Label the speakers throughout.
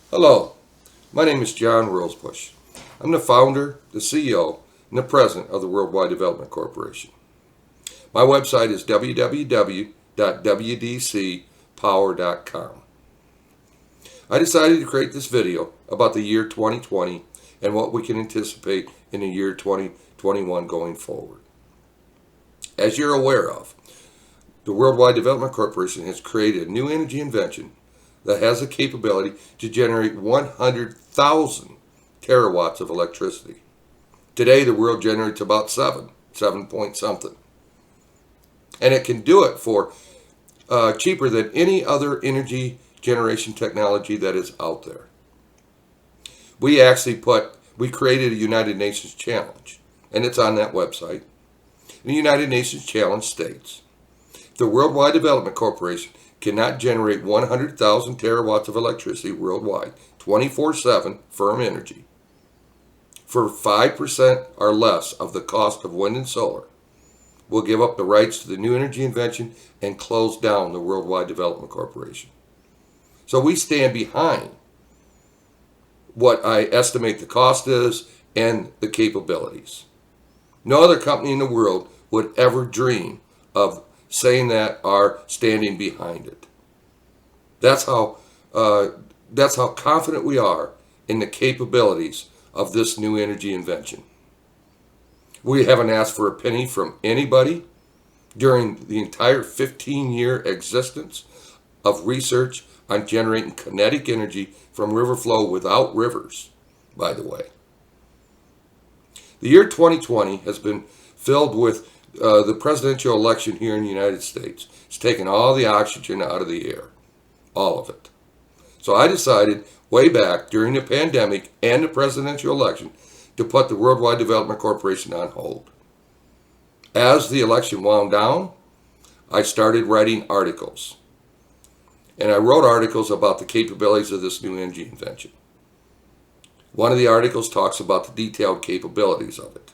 Speaker 1: Hello, my name is John Rosebush. I'm the founder, the CEO, and the president of the Worldwide Development Corporation. My website is www.wdcpower.com. I decided to create this video about the year 2020 and what we can anticipate in the year 2021 going forward. As you're aware of, the Worldwide Development Corporation has created a new energy invention that has the capability to generate 100,000 terawatts of electricity. Today, the world generates about 7 point something. And it can do it for cheaper than any other energy generation technology that is out there. We created a United Nations challenge, and it's on that website. The United Nations challenge states, the Worldwide Development Corporation cannot generate 100,000 terawatts of electricity worldwide, 24/7 firm energy, for 5% or less of the cost of wind and solar, will give up the rights to the new energy invention and close down the Worldwide Development Corporation. So we stand behind what I estimate the cost is and the capabilities. No other company in the world would ever dream of saying that or standing behind it. That's how confident we are in the capabilities of this new energy invention. We haven't asked for a penny from anybody during the entire 15-year existence of research on generating kinetic energy from river flow without rivers, by the way. The year 2020 has been filled with the presidential election here in the United States. It's taken all the oxygen out of the air, all of it. So I decided way back during the pandemic and the presidential election to put the Worldwide Development Corporation on hold. As the election wound down, I started writing articles. And I wrote articles about the capabilities of this new energy invention. One of the articles talks about the detailed capabilities of it.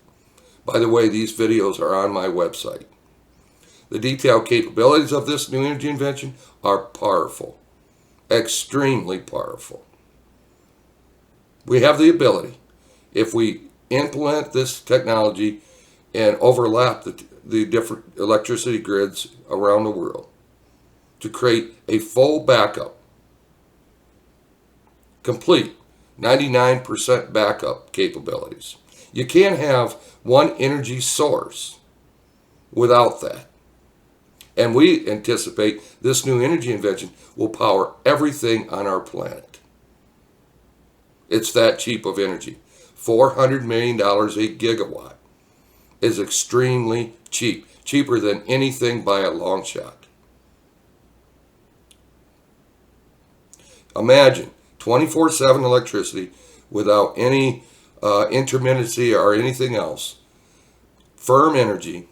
Speaker 1: By the way, these videos are on my website. The detailed capabilities of this new energy invention are powerful, extremely powerful. We have the ability, if we implement this technology and overlap the different electricity grids around the world, to create a full backup, complete 99% backup capabilities. You can't have one energy source without that. And we anticipate this new energy invention will power everything on our planet. It's that cheap of energy. $400 million a gigawatt is extremely cheap, cheaper than anything by a long shot. Imagine 24/7 electricity without any intermittency or anything else. Firm energy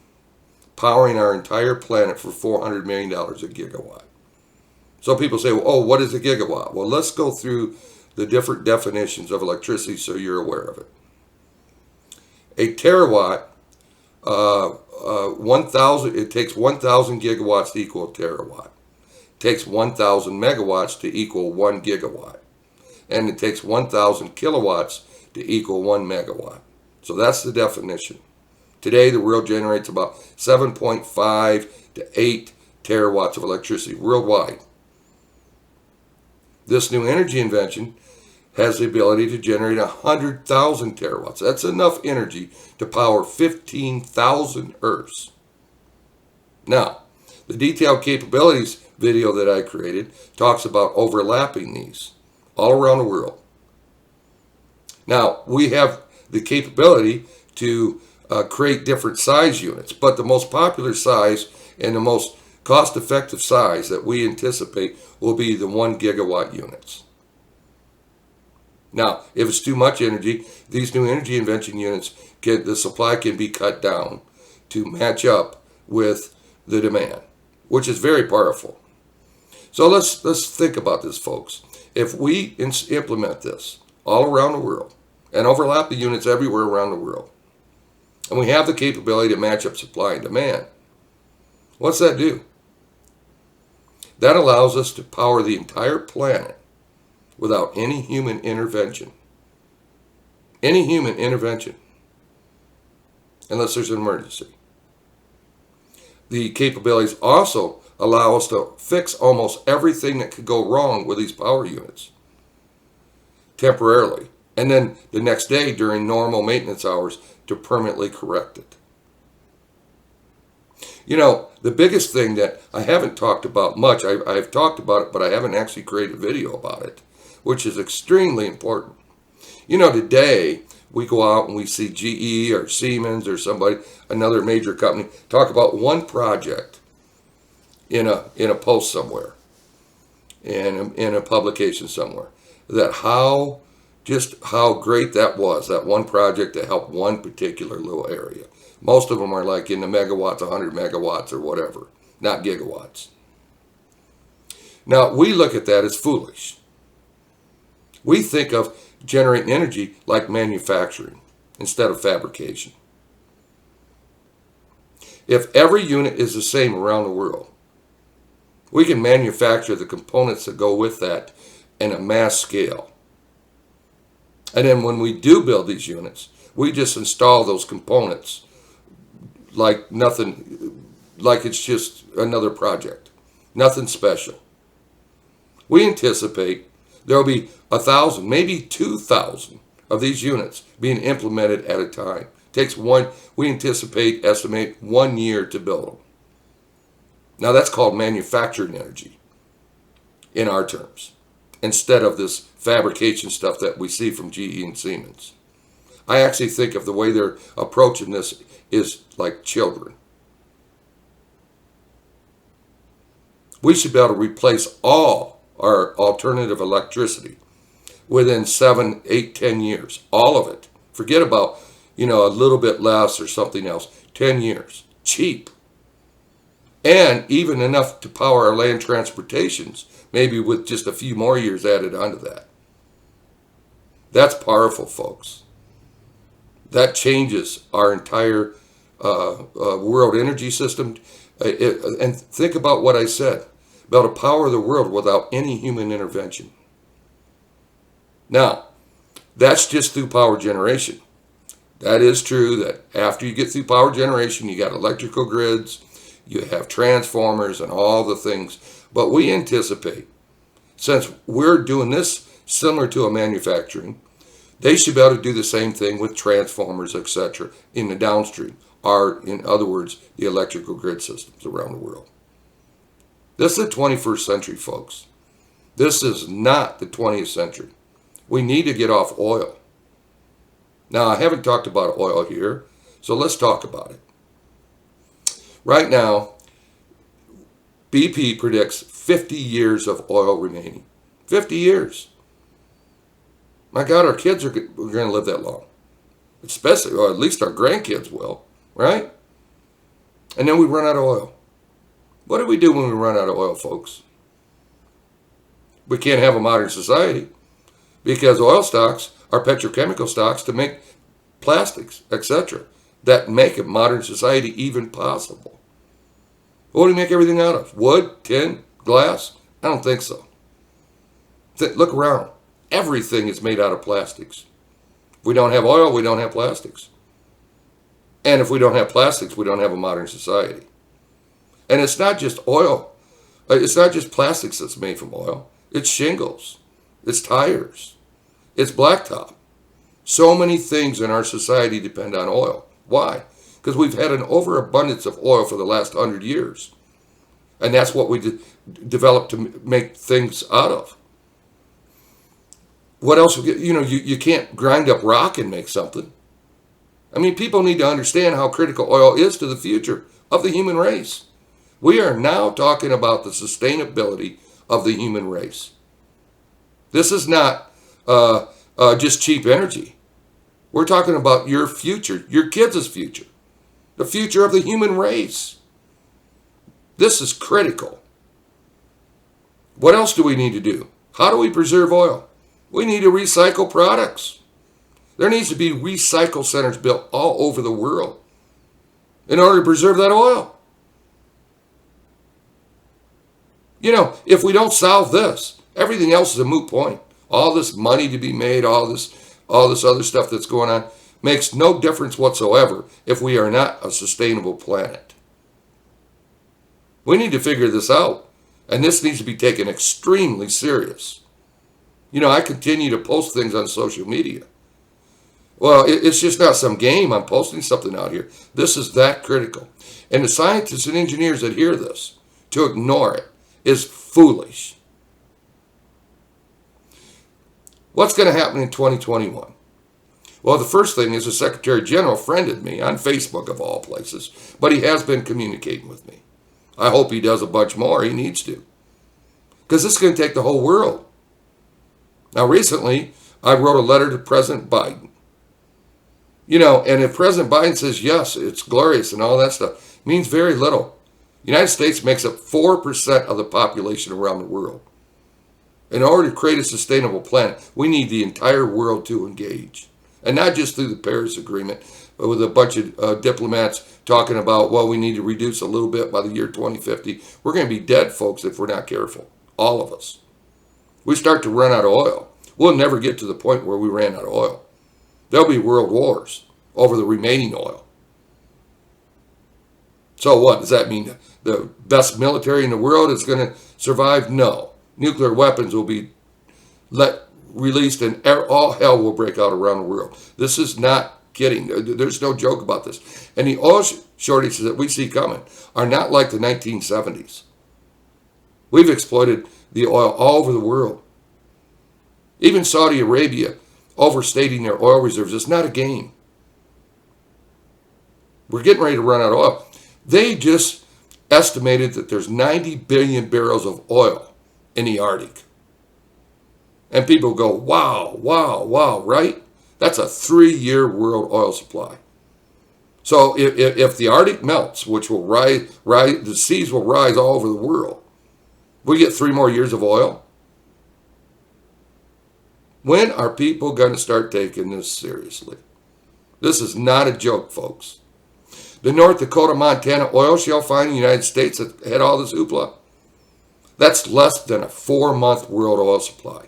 Speaker 1: powering our entire planet for $400 million a gigawatt. So people say, well, oh, what is a gigawatt? Well, let's go through the different definitions of electricity so you're aware of it. A terawatt, 1,000, it takes 1,000 gigawatts to equal a terawatt. It takes 1,000 megawatts to equal 1 gigawatt. And it takes 1,000 kilowatts to equal 1 megawatt. So that's the definition. Today, the world generates about 7.5 to 8 terawatts of electricity worldwide. This new energy invention has the ability to generate 100,000 terawatts. That's enough energy to power 15,000 Earths. Now, the detailed capabilities video that I created talks about overlapping these all around the world. Now, we have the capability to create different size units, but the most popular size and the most cost-effective size that we anticipate will be the 1 gigawatt units. Now, if it's too much energy, these new energy invention units, the supply can be cut down to match up with the demand, which is very powerful. So let's think about this, folks. If we implement this all around the world and overlap the units everywhere around the world, and we have the capability to match up supply and demand, what's that do? That allows us to power the entire planet without any human intervention. Any human intervention. Unless there's an emergency. The capabilities also allow us to fix almost everything that could go wrong with these power units temporarily. And then the next day during normal maintenance hours to permanently correct it. You know, the biggest thing that I haven't talked about much, I've talked about it, but I haven't actually created a video about it, which is extremely important. You know, today we go out and we see GE or Siemens or somebody, another major company, talk about one project in a post somewhere, in a publication somewhere, that how great that was, that one project to help one particular little area. Most of them are like in the megawatts, 100 megawatts or whatever, not gigawatts. Now, we look at that as foolish. We think of generating energy like manufacturing instead of fabrication. If every unit is the same around the world, we can manufacture the components that go with that in a mass scale. And then when we do build these units, we just install those components like nothing, like it's just another project. Nothing special. We anticipate there will be 1,000, maybe 2,000 of these units being implemented at a time. We estimate 1 year to build them. Now that's called manufacturing energy in our terms, instead of this fabrication stuff that we see from GE and Siemens. I actually think of the way they're approaching this is like children. We should be able to replace all our alternative electricity within 7, 8, 10 years. All of it. Forget about, a little bit less or something else. 10 years. Cheap. And even enough to power our land transportations, maybe with just a few more years added onto that. That's powerful, folks. That changes our entire world energy system. And think about what I said about to power the world without any human intervention. Now, that's just through power generation. That is true that after you get through power generation, you got electrical grids, you have transformers and all the things. But we anticipate, since we're doing this similar to a manufacturing, they should be able to do the same thing with transformers, etc., in the downstream, or in other words, the electrical grid systems around the world. This is the 21st century, folks. This is not the 20th century. We need to get off oil. Now, I haven't talked about oil here, so let's talk about it. Right now, BP predicts 50 years of oil remaining. 50 years. My God, our kids are going to live that long. Especially, or at least our grandkids will, right? And then we run out of oil. What do we do when we run out of oil, folks? We can't have a modern society because oil stocks are petrochemical stocks to make plastics, etc., that make a modern society even possible. What do we make everything out of? Wood, tin, glass? I don't think so. Look around. Everything is made out of plastics. If we don't have oil, we don't have plastics. And if we don't have plastics, we don't have a modern society. And it's not just oil. It's not just plastics that's made from oil. It's shingles. It's tires. It's blacktop. So many things in our society depend on oil. Why? Because we've had an overabundance of oil for the last 100 years. And that's what we developed to make things out of. What else? You can't grind up rock and make something. I mean, people need to understand how critical oil is to the future of the human race. We are now talking about the sustainability of the human race. This is not just cheap energy. We're talking about your future, your kids' future, the future of the human race. This is critical. What else do we need to do? How do we preserve oil? We need to recycle products. There needs to be recycle centers built all over the world in order to preserve that oil. If we don't solve this, everything else is a moot point. all this money to be made, all this other stuff that's going on, makes no difference whatsoever if we are not a sustainable planet. We need to figure this out, and this needs to be taken extremely serious. You know, I continue to post things on social media. Well, it's just not some game. I'm posting something out here. This is that critical. And the scientists and engineers that hear this, to ignore it, is foolish. What's going to happen in 2021? Well, the first thing is the Secretary General friended me on Facebook, of all places, but he has been communicating with me. I hope he does a bunch more. He needs to. Because this is going to take the whole world. Now, recently, I wrote a letter to President Biden. You know, and if President Biden says, yes, it's glorious and all that stuff, it means very little. The United States makes up 4% of the population around the world. In order to create a sustainable planet, we need the entire world to engage. And not just through the Paris Agreement, but with a bunch of diplomats talking about, well, we need to reduce a little bit by the year 2050. We're going to be dead, folks, if we're not careful. All of us. We start to run out of oil. We'll never get to the point where we ran out of oil. There'll be world wars over the remaining oil. So what? Does that mean the best military in the world is going to survive? No. Nuclear weapons will be released and all hell will break out around the world. This is not kidding. There's no joke about this. And the oil shortages that we see coming are not like the 1970s. We've exploited the oil all over the world. Even Saudi Arabia overstating their oil reserves is not a game. We're getting ready to run out of oil. They just estimated that there's 90 billion barrels of oil in the Arctic. And people go, wow, wow, wow, right? That's a 3-year world oil supply. So if the Arctic melts, which will rise, the seas will rise all over the world, we get 3 more years of oil. When are people going to start taking this seriously? This is not a joke, folks. The North Dakota, Montana oil shale find in the United States that had all this hoopla, that's less than a 4-month world oil supply.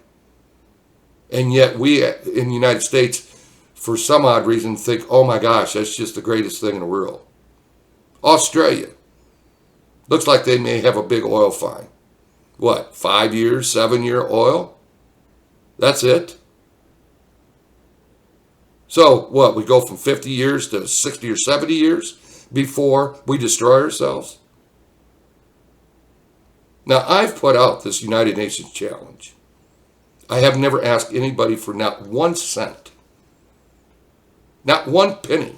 Speaker 1: And yet we in the United States, for some odd reason, think, oh my gosh, that's just the greatest thing in the world. Australia. Looks like they may have a big oil find. What, 5 years, 7-year oil? That's it? So what, we go from 50 years to 60 or 70 years before we destroy ourselves? Now, I've put out this United Nations challenge. I have never asked anybody for not 1 cent. Not 1 penny.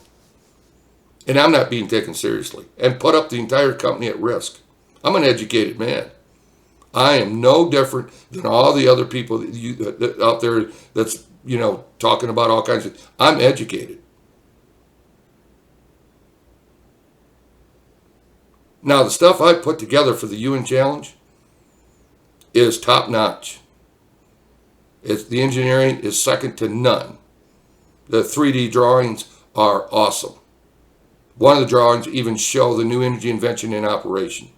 Speaker 1: And I'm not being taken seriously. And put up the entire company at risk. I'm an educated man. I am no different than all the other people that out there that's, you know, talking about all kinds of... I'm educated. Now, the stuff I put together for the UN Challenge is top-notch. The engineering is second to none. The 3D drawings are awesome. One of the drawings even show the new energy invention in operation.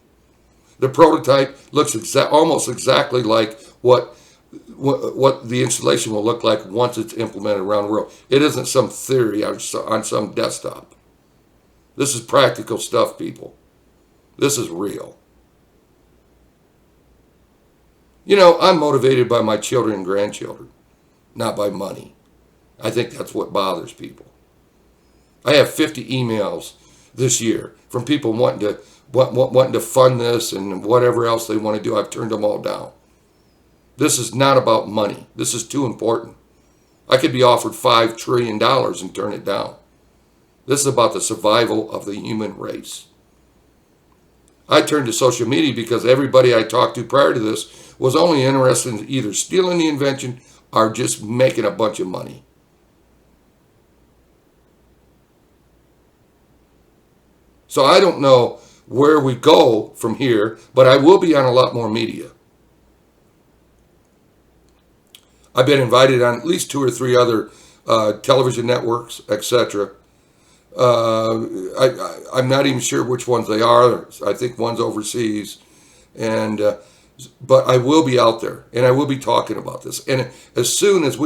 Speaker 1: The prototype looks almost exactly like what the installation will look like once it's implemented around the world. It isn't some theory on some desktop. This is practical stuff, people. This is real. You know, I'm motivated by my children and grandchildren, not by money. I think that's what bothers people. I have 50 emails this year from people wanting to fund this and whatever else they want to do. I've turned them all down. This is not about money. This is too important. I could be offered $5 trillion and turn it down. This is about the survival of the human race. I turned to social media because everybody I talked to prior to this was only interested in either stealing the invention or just making a bunch of money. So I don't know where we go from here, but I will be on a lot more media. I've been invited on at least 2 or 3 other television networks, etc. I'm not even sure which ones they are. I think one's overseas. And But I will be out there, and I will be talking about this. And as soon as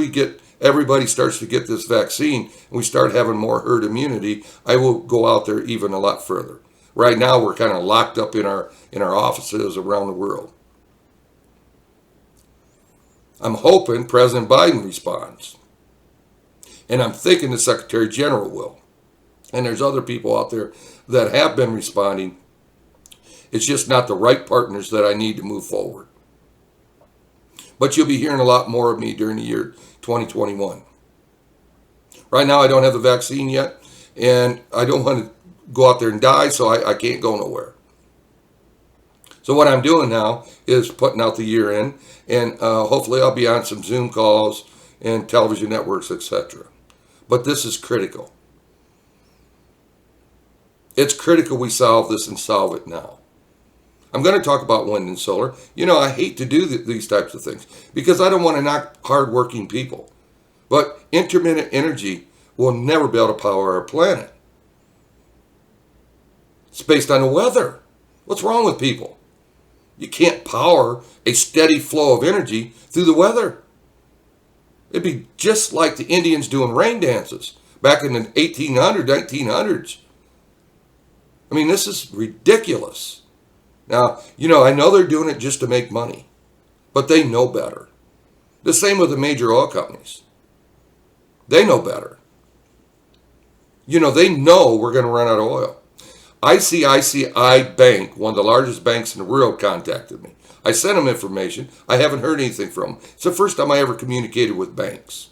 Speaker 1: everybody starts to get this vaccine, and we start having more herd immunity, I will go out there even a lot further. Right now, we're kind of locked up in our offices around the world. I'm hoping President Biden responds. And I'm thinking the Secretary General will. And there's other people out there that have been responding. It's just not the right partners that I need to move forward. But you'll be hearing a lot more of me during the year 2021. Right now, I don't have the vaccine yet, and I don't want to go out there and die, so I can't go nowhere. So what I'm doing now is putting out the year in, and hopefully I'll be on some Zoom calls and television networks, etc. But this is critical. It's critical we solve this and solve it now. I'm going to talk about wind and solar. You know, I hate to do these types of things because I don't want to knock hardworking people. But intermittent energy will never be able to power our planet. It's based on the weather. What's wrong with people? You can't power a steady flow of energy through the weather. It'd be just like the Indians doing rain dances back in the 1800s, 1900s. I mean, this is ridiculous. Now, you know, I know they're doing it just to make money, but they know better. The same with the major oil companies. They know better. You know, they know we're going to run out of oil. ICICI Bank, one of the largest banks in the world, contacted me. I sent them information. I haven't heard anything from them. It's the first time I ever communicated with banks.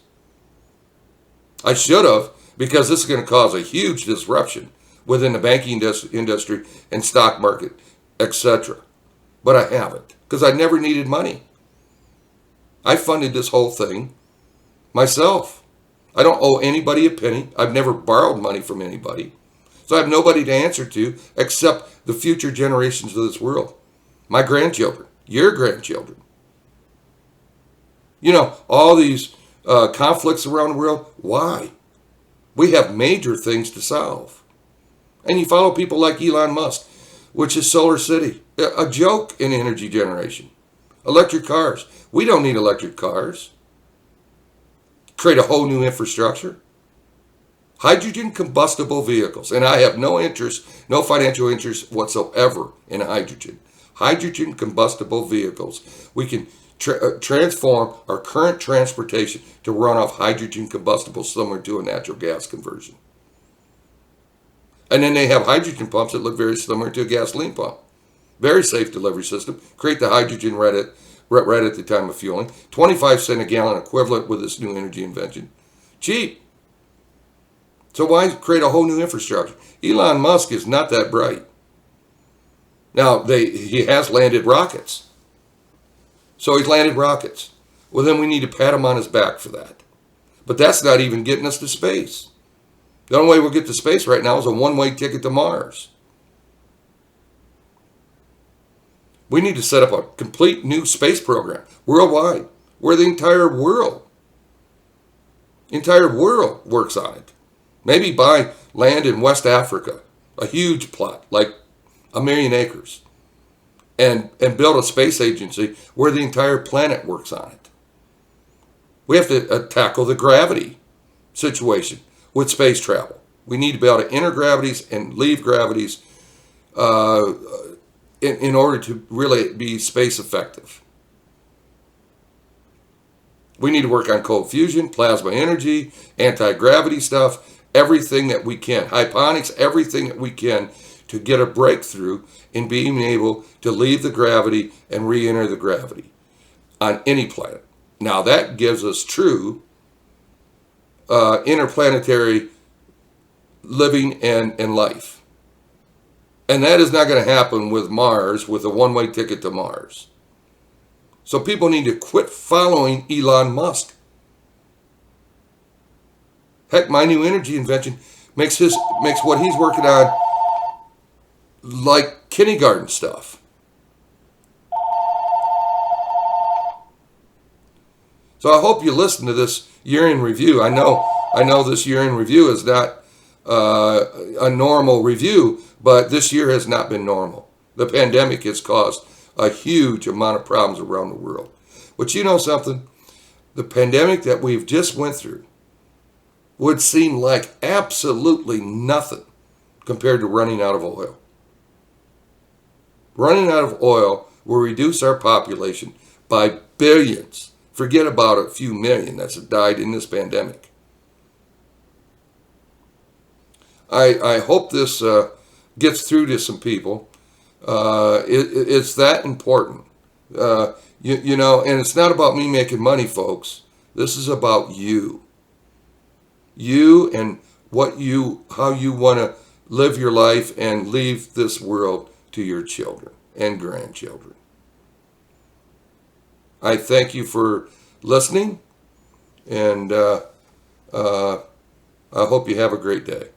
Speaker 1: I should have, because this is going to cause a huge disruption within the banking industry and stock market, etc. But I haven't, because I never needed money. I funded this whole thing myself. I don't owe anybody a penny. I've never borrowed money from anybody. So I have nobody to answer to except the future generations of this world. My grandchildren, your grandchildren. You know, all these conflicts around the world, why? We have major things to solve. And you follow people like Elon Musk, which is Solar City, a joke in energy generation. Electric cars. We don't need electric cars. Create a whole new infrastructure. Hydrogen combustible vehicles. And I have no interest, no financial interest whatsoever in hydrogen. Hydrogen combustible vehicles. We can transform our current transportation to run off hydrogen combustible, similar to a natural gas conversion. And then they have hydrogen pumps that look very similar to a gasoline pump. Very safe delivery system. Create the hydrogen right at the time of fueling. 25 cents a gallon equivalent with this new energy invention. Cheap. So why create a whole new infrastructure? Elon Musk is not that bright. Now, he has landed rockets. So he's landed rockets. Well, then we need to pat him on his back for that. But that's not even getting us to space. The only way we'll get to space right now is a one-way ticket to Mars. We need to set up a complete new space program worldwide, where the entire world works on it. Maybe buy land in West Africa, a huge plot, like 1 million acres, and build a space agency where the entire planet works on it. We have to tackle the gravity situation with space travel. We need to be able to enter gravities and leave gravities in order to really be space effective. We need to work on cold fusion, plasma energy, anti-gravity stuff, everything that we can. Hyponics, everything that we can to get a breakthrough in being able to leave the gravity and re-enter the gravity on any planet. Now that gives us true interplanetary living and life. And that is not going to happen with Mars, with a one-way ticket to Mars. So people need to quit following Elon Musk. Heck, my new energy invention makes what he's working on like kindergarten stuff. So I hope you listen to this year in review. I know this year in review is not a normal review, but this year has not been normal. The pandemic has caused a huge amount of problems around the world. But you know something? The pandemic that we've just went through would seem like absolutely nothing compared to running out of oil. Running out of oil will reduce our population by billions. Forget about a few million that's died in this pandemic. I hope this gets through to some people. It's that important. You know, and it's not about me making money, folks. This is about you. You and how you want to live your life and leave this world to your children and grandchildren. I thank you for listening, and I hope you have a great day.